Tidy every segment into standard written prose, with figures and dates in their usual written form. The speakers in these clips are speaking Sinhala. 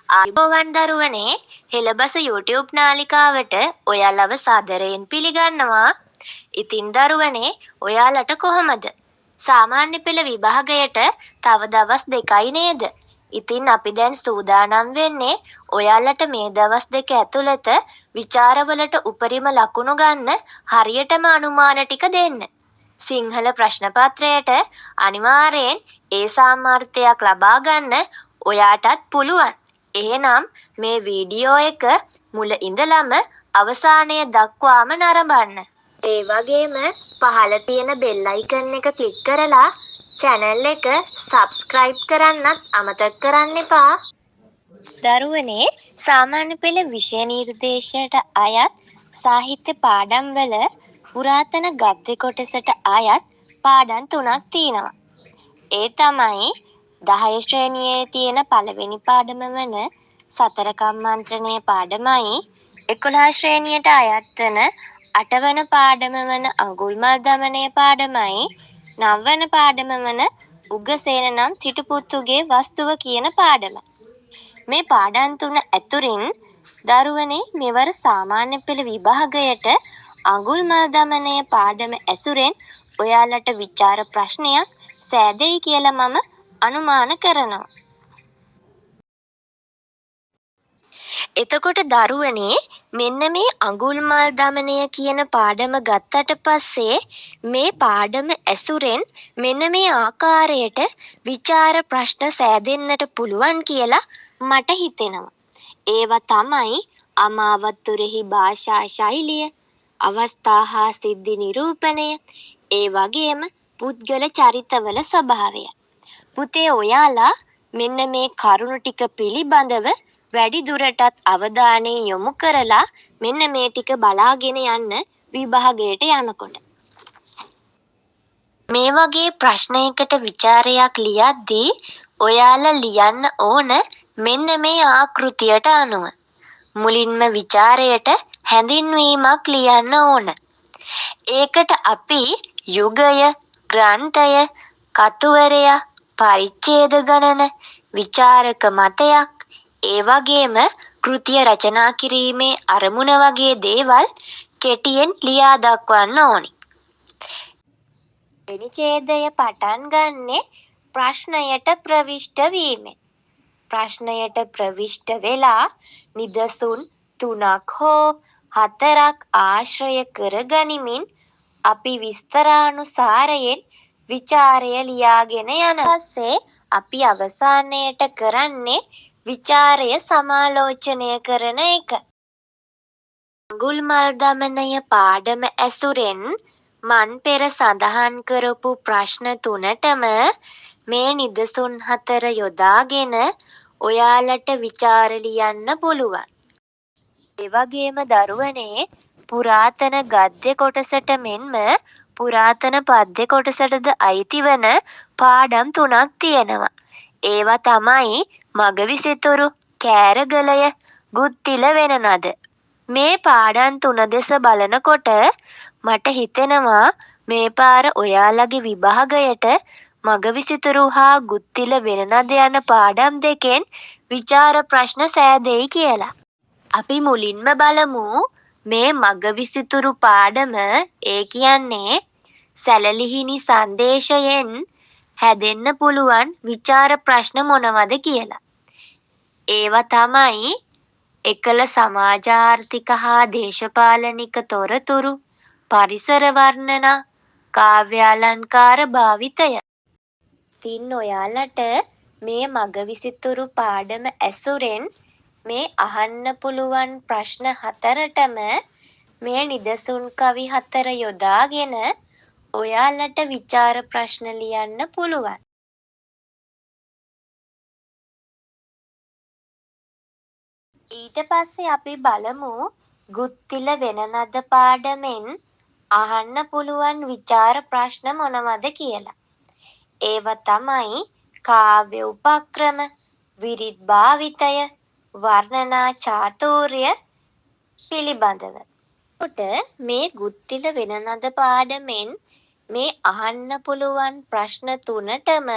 ආයුබෝවන් දරුවනේ හෙළබස YouTube නාලිකාවට ඔයාලව සාදරයෙන් පිළිගන්නවා. ඉතින් දරුවනේ ඔයාලට කොහමද? සාමාන්‍ය පෙළ විභාගයට තව දවස් 2යි නේද? ඉතින් අපි දැන් සූදානම් වෙන්නේ ඔයාලට මේ දවස් 2 ඇතුළත විචාරවලට උපරිම ලකුණු ගන්න හරියටම අනුමාන ටික දෙන්න. සිංහල ප්‍රශ්න පත්‍රයට අනිවාර්යෙන් ඒ සාමාර්ථයක් ලබා ගන්න ඔයාටත් පුළුවන්. එහෙනම් මේ වීඩියෝ එක මුල ඉඳලම අවසානය දක්වාම නරඹන්න. ඒ වගේම පහළ තියෙන බෙල් අයිකන් එක ක්ලික් කරලා channel එක subscribe කරන්නත් අමතක කරන්න එපා. දරුවනේ සාමාන්‍ය පෙළ විෂය නිර්දේශයට අයත් සාහිත්‍ය පාඩම් වල පුරාතන ගද්‍ය කොටසට අයත් පාඩම් 3ක් තියෙනවා. ඒ තමයි 10 ශ්‍රේණියේ තියෙන පළවෙනි පාඩම වන සතර කම්මන්ත්‍රණය පාඩමයි 11 ශ්‍රේණියට අයත් වන 8 වන පාඩම වන අඟුල්මල් දමනය පාඩමයි 9 වන පාඩම වන උග්ගසේන නම් සිටුපුත්තුගේ වස්තුව කියන පාඩමයි. මේ පාඩම් 3 ඇතුරින් දරුවනේ මෙවර සාමාන්‍ය පෙළ විභාගයට අඟුල්මල් දමනය පාඩම ඇසුරෙන් ඔයාලට විචාර ප්‍රශ්නයක් සෑදෙයි කියලා මම අනුමාන කරනවා. එතකොට දරුවනේ මෙන්න මේ අඟුල්මල් දමනය කියන පාඩම ගත්තට පස්සේ මේ පාඩම ඇසුරෙන් මෙන්න මේ ආකාරයට විචාර ප්‍රශ්න සෑදෙන්නට පුළුවන් කියලා මට හිතෙනවා. ඒවා තමයි අමාවත්තුරෙහි භාෂා ශෛලිය, අවස්ථා හා සිද්ධි නිරූපණය, ඒ වගේම පුද්ගල චරිතවල ස්වභාවය. පුතේ ඔයාලා මෙන්න මේ කරුණු ටික පිළිබඳව වැඩි දුරටත් අවධානය යොමු කරලා මෙන්න මේ ටික බලාගෙන යන්න විභාගයට යනකොට. මේ වගේ ප්‍රශ්නයකට විචාරයක් ලියද්දී ඔයාලා ලියන්න ඕන මෙන්න මේ ආකෘතියට අනුව. මුලින්ම විචාරයට හැඳින්වීමක් ලියන්න ඕන. ඒකට අපි යුගය, ග්‍රන්ථය, කතුවරයා, පරිච්ඡේද ගණන, විචාරක මතයක්, ඒ වගේම කෘතිය රචනා කිරීමේ අරමුණ වගේ දේවල් කෙටියෙන් ලියා දක්වන්න ඕනි. පරිච්ඡේදය පටන් ගන්නෙ ප්‍රශ්නයට ප්‍රවිෂ්ඨ වීමෙන්. ප්‍රශ්නයට ප්‍රවිෂ්ඨ වෙලා නිදසුන් 3ක් හෝ 4ක් ආශ්‍රය කරගනිමින් අපි විස්තරානුසාරයෙන් විචාරය ලියාගෙන යනවා. ඊපස්සේ අපි අවසානයේට කරන්නේ විචාරය සමාලෝචනය කරන එක. අඟුල්මල් දමනය පාඩම ඇසුරෙන් මන් පෙර සඳහන් කරපු ප්‍රශ්න 3ටම මේ නිදසුන් 4 යොදාගෙන ඔයාලට විචාර ලියන්න පුළුවන්. ඒ වගේම දරුවනේ පුරාතන ගද්‍ය කොටසට මෙන්ම පුරාතන පද්‍ය කොටසටද අයිති වන පාඩම් 3ක් තියෙනවා. ඒවා තමයි මගවිසිතුරු, කෑරගලය, ගුත්තිල වෙනනද. මේ පාඩම් 3 දෙස බලනකොට මට හිතෙනවා මේ පාර ඔයාලගේ විභාගයට මගවිසිතුරු හා ගුත්තිල වෙනනද යන පාඩම් දෙකෙන් විචාර ප්‍රශ්න සෑදෙයි කියලා. අපි මුලින්ම බලමු මේ මගවිසිතුරු පාඩම. ඒ කියන්නේ සැළලිහිණි සංදේශයෙන් හැදෙන්න පුළුවන් විචාර ප්‍රශ්න මොනවද කියලා. ඒවා තමයි එකල සමාජාර්ථික හා දේශපාලනික තොරතුරු, පරිසර වර්ණනා, කාව්‍යාලංකාර භාවිතය. ඉතින් ඔයාලට මේ මගවිසිතුරු පාඩම ඇසුරෙන් මේ අහන්න පුළුවන් ප්‍රශ්න 4ටම මේ නිදසුන් කවි 4 යොදාගෙන ඔයාලට විචාර ප්‍රශ්න ලියන්න පුළුවන්. ඊට පස්සේ අපි බලමු ගුත්තිල වෙනනද පාඩමෙන් අහන්න පුළුවන් විචාර ප්‍රශ්න මොනවද කියලා. ඒවා තමයි කාව්‍ය උපක්‍රම, විරිත් භාවිතය, වර්ණනා චාතුර්ය පිළිබඳව. කොට මේ ගුත්තිල වෙනනද පාඩමෙන් මේ අහන්න පුළුවන් ප්‍රශ්න 3ටම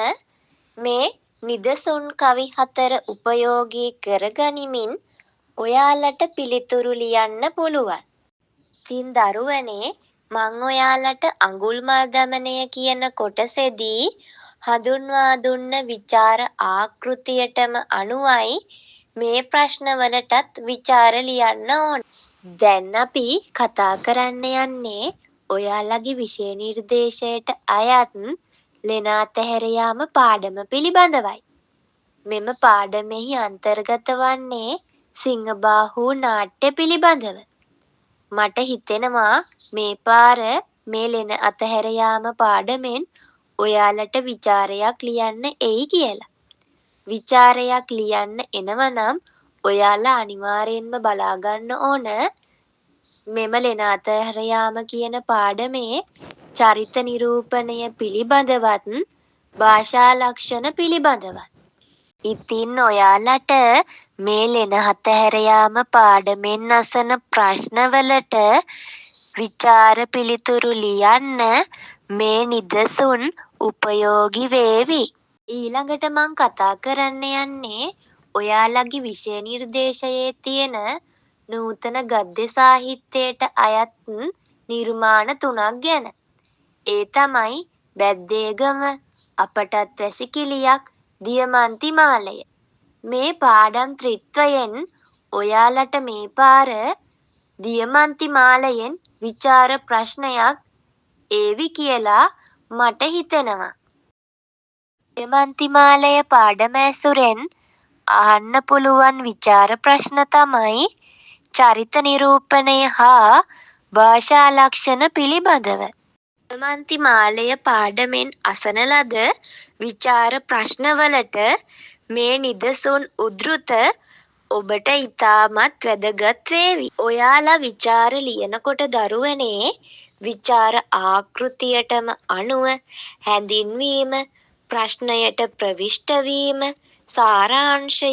මේ නිදසුන් කවි 4 උපයෝගී කරගනිමින් ඔයාලට පිළිතුරු ලියන්න පුළුවන්. ඉතින් දරුවනේ මං ඔයාලට අඟුල්මල් දමනය කියන කොටසේදී හඳුන්වා දුන්න විචාර ආකෘතියටම අනුවයි මේ ප්‍රශ්නවලටත් විචාර ලියන්න ඕන. දැන් අපි කතා කරන්න යන්නේ ඔයාලගේ විෂය නිර්දේශයට අයත් ලෙන අතහැර යාම පාඩම පිළිබඳවයි. මෙම පාඩමෙහි අන්තර්ගත වන්නේ සිංහබාහු නාට්‍ය පිළිබඳව. මට හිතෙනවා මේ පාර මේ ලෙන අතහැර යාම පාඩමෙන් ඔයාලට විචාරයක් ලියන්න එයි කියලා. විචාරයක් ලියන්න එනවනම් ඔයාලා අනිවාර්යෙන්ම බලා ගන්න ඕන මෙම ලෙන අතහැර යාම කියන පාඩමේ චරිත නිරූපණය පිළිබඳවත් භාෂා ලක්ෂණ පිළිබඳවත්. ඉතින් ඔයාලට මේ ලෙන අතහැර යාම පාඩමෙන් අසන ප්‍රශ්නවලට විචාර පිළිතුරු ලියන්න මේ නිදසුන් උපයෝගී වේවි. ඊළඟට මං කතා කරන්න යන්නේ ඔයාලගේ විෂය නිර්දේශයේ තියෙන නූතන ගද්‍ය සාහිත්‍යයට අයත් නිර්මාණ 3ක් ගැන. ඒ තමයි බැද්දේගම, අපටත් වැසිකිළියක්, දියමන්ති මාලය. මේ පාඩම් ත්‍රිත්වයෙන් ඔයාලට මේ පාර දියමන්ති මාලයෙන් විචාර ප්‍රශ්නයක් ඒවි කියලා මට හිතෙනවා. දියමන්ති මාලය පාඩම ඇසුරෙන් අහන්න පුළුවන් විචාර ප්‍රශ්න තමයි චරිත නිරූපණය හා භාෂා ලක්ෂණ පිළිබඳව. දියමන්ති මාලය පාඩමෙන් අසන ලද විචාර ප්‍රශ්නවලට මේ නිදසුන් උද්ෘත ඔබට ඉතාමත් වැදගත් වේවි. ඔයාලා විචාර ලියනකොට දරුවනේ විචාර ආකෘතියටම අනුව හැඳින්වීම, ප්‍රශ්නයට ප්‍රවිෂ්ඨ වීම, සාරාංශය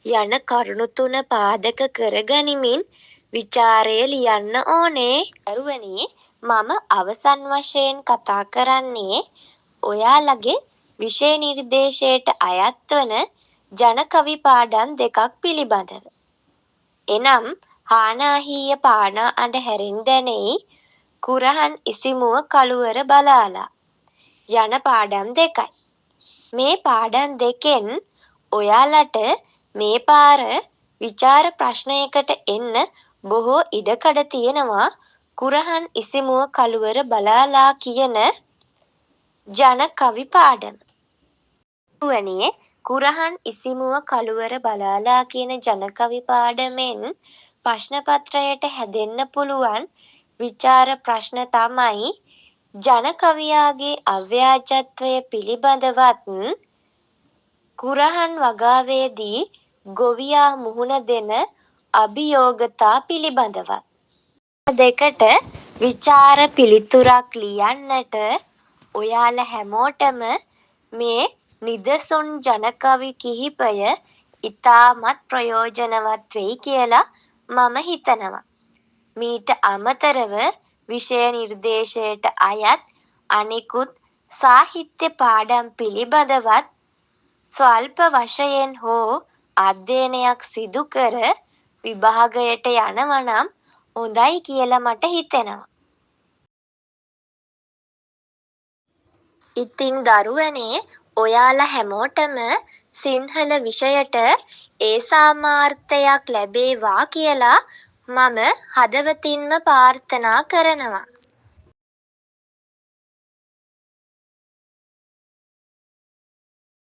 යන කරුණු 3 පාදක කරගනිමින් විචාරය ලියන්න ඕනේ. දරුවනේ මම අවසන් වශයෙන් කතා කරන්නේ ඔයාලගේ විෂය නිර්දේශයට අයත් වන ජන කවි පාඩම් 2ක් පිළිබඳව. එනම් හානාහීය පානා අඬ හැරෙන් දැනෙයි, කුරහන් ඉසිමුව කළුවර බලාලා යන පාඩම් 2යි. මේ පාඩම් දෙකෙන් ඔයාලට මේ පාර විචාර ප්‍රශ්නයකට එන්න බොහෝ ඉඩකඩ තියෙනවා. කුරහන් ඉසිමුව කළුවර බලාලා කියන ජන කවි පාඩම. වනේ කුරහන් ඉසිමුව කළුවර බලාලා කියන ජන කවි පාඩමෙන් ප්‍රශ්න පත්‍රයට හැදෙන්න පුළුවන් විචාර ප්‍රශ්න තමයි ජන කවියාගේ අව්‍යාජත්වය පිළිබඳවත්, කුරහන් වගාවේදී ගොවියා මුහුණ දෙන අභියෝගතා පිළිබඳවත්. දෙකට විචාර පිළිතුරක් ලියන්නට ඔයාලා හැමෝටම මේ නිදසුන් ජන කවි කිහිපය ඉතාමත් ප්‍රයෝජනවත් වෙයි කියලා මම හිතනවා. මීට අමතරව විෂය නිර්දේශයට අයත් අනෙකුත් සාහිත්‍ය පාඩම් පිළිබඳවත් ස්වල්ප වශයෙන් හෝ අධ්‍යයනයක් සිදු කර විභාගයට යනවා නම් හොඳයි කියලා මට හිතෙනවා. ඉතින් දරුවනේ ඔයාලා හැමෝටම සිංහල විෂයට ඒ සාමාර්ථයක් ලැබේවා කියලා මම හදවතින්ම ප්‍රාර්ථනා කරනවා.